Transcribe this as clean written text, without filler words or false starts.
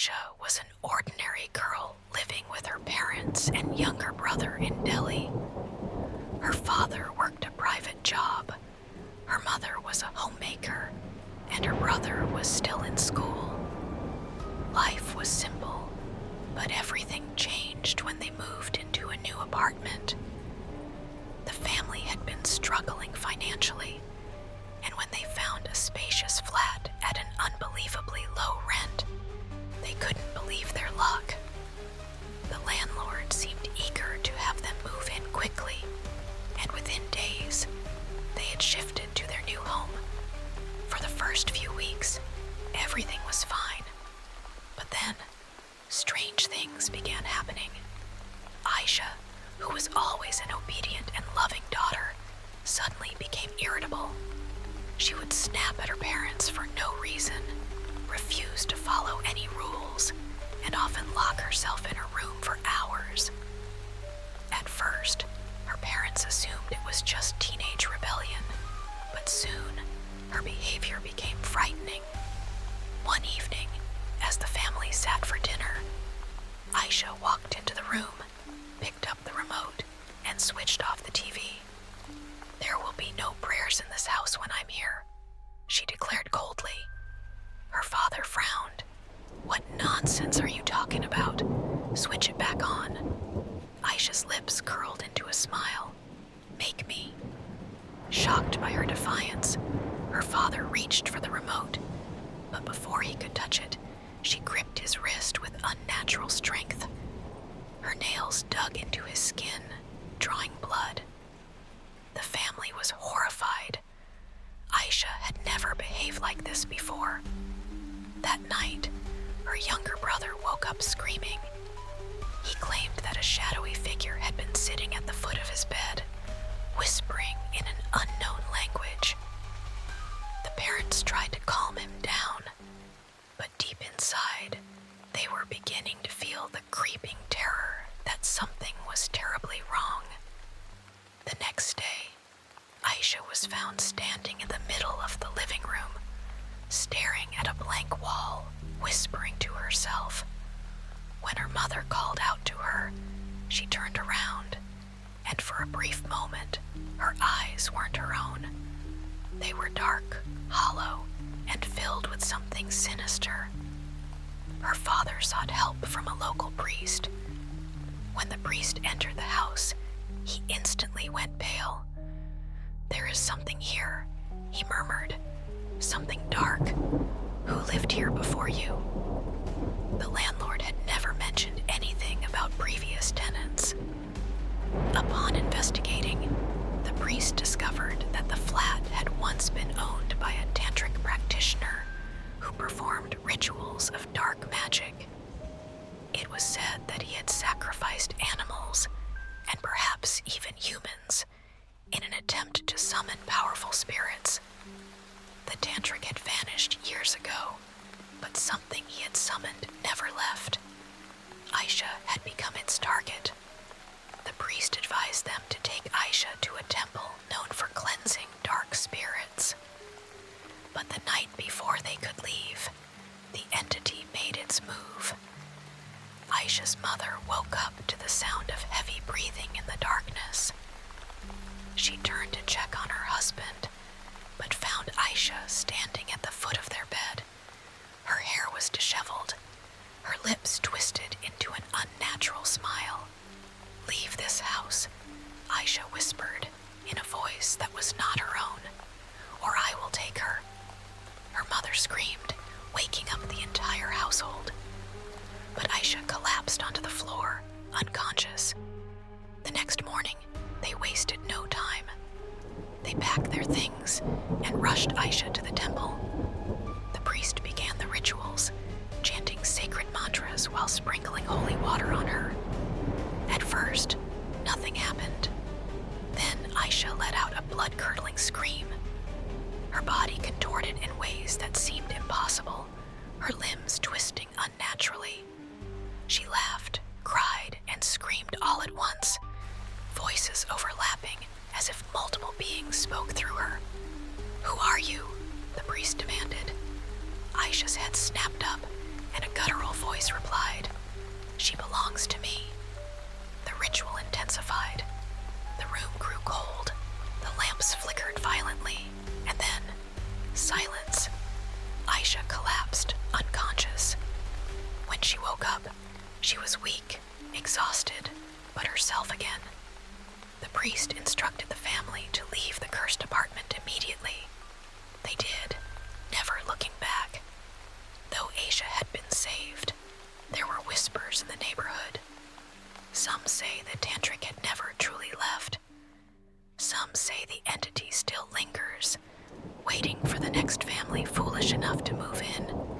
Ayesha was an ordinary girl living with her parents and younger brother in Delhi. Her father worked a private job, her mother was a homemaker, and her brother was still in school. Life was simple, but everything changed when they moved into a new apartment. The family had been struggling financially, and when they found a spacious flat at an unbelievably low rent, they couldn't believe their luck. The landlord seemed eager to have them move in quickly, and within days, they had shifted to their new home. For the first few weeks, everything was fine. But then, strange things began happening. Ayesha, who was always an obedient and loving daughter, suddenly became irritable. She would snap at her parents for no reason, refuse to follow any rules, and often lock herself in her room for hours. At first, her parents assumed it was just teenage rebellion, but soon, her behavior became frightening. One evening, as the family sat for dinner, Ayesha walked into the room, picked up the remote, and switched off the TV. "There will be no prayers in this house when I'm here," she declared coldly. Her father frowned. "What nonsense are you talking about? Switch it back on." Ayesha's lips curled into a smile. "Make me." Shocked by her defiance, her father reached for the remote, but before he could touch it, she gripped his wrist with unnatural strength. Her nails dug into his skin, drawing blood. The family was horrified. Ayesha had never behaved like this before. That night, her younger brother woke up screaming. He claimed that a shadowy figure had been sitting at the foot of his bed, whispering in an unknown language. The parents tried to calm him down, but deep inside, they were beginning to feel the creeping terror that something was terribly wrong. The next day, Ayesha was found standing in the middle of the living room, staring at a blank wall, whispering to herself. When her mother called out to her, she turned around, and for a brief moment, her eyes weren't her own. They were dark, hollow, and filled with something sinister. Her father sought help from a local priest. When the priest entered the house, he instantly went pale. "There is something here," he murmured. "Something dark. Who lived here before you?" The landlord had never mentioned anything about previous tenants. Upon investigating, the priest discovered that the flat had once been owned by a tantric practitioner who performed rituals of dark magic. It was said that he had sacrificed animals, and perhaps even humans, in an attempt to summon powerful spirits. The tantric had vanished years ago, but something he had summoned never left. Ayesha had become its target. The priest advised them to take Ayesha to a temple known for cleansing dark spirits. But the night before they could leave, the entity made its move. Ayesha's mother woke up to the sound of heavy breathing in the darkness. She turned to check on her husband, but found Ayesha standing at the foot of their bed. Her hair was disheveled, her lips twisted into an unnatural smile. "Leave this house," Ayesha whispered in a voice that was not her own, "or I will take her." Her mother screamed, waking up the entire household. But Ayesha collapsed onto the floor, unconscious. The next morning, they wasted no time. They packed their things and rushed Ayesha to the temple. The priest began the rituals, chanting sacred mantras while sprinkling holy water on her. At first, nothing happened. Then Ayesha let out a blood-curdling scream. Her body contorted in ways that seemed impossible, her limbs twisting unnaturally. She laughed, cried, and screamed all at once, voices overlapping as if multiple beings spoke through her. "Who are you?" the priest demanded. Ayesha's head snapped up, and a guttural voice herself again. The priest instructed the family to leave the cursed apartment immediately. They did, never looking back. Though Ayesha had been saved, there were whispers in the neighborhood. Some say the tantric had never truly left. Some say the entity still lingers, waiting for the next family foolish enough to move in.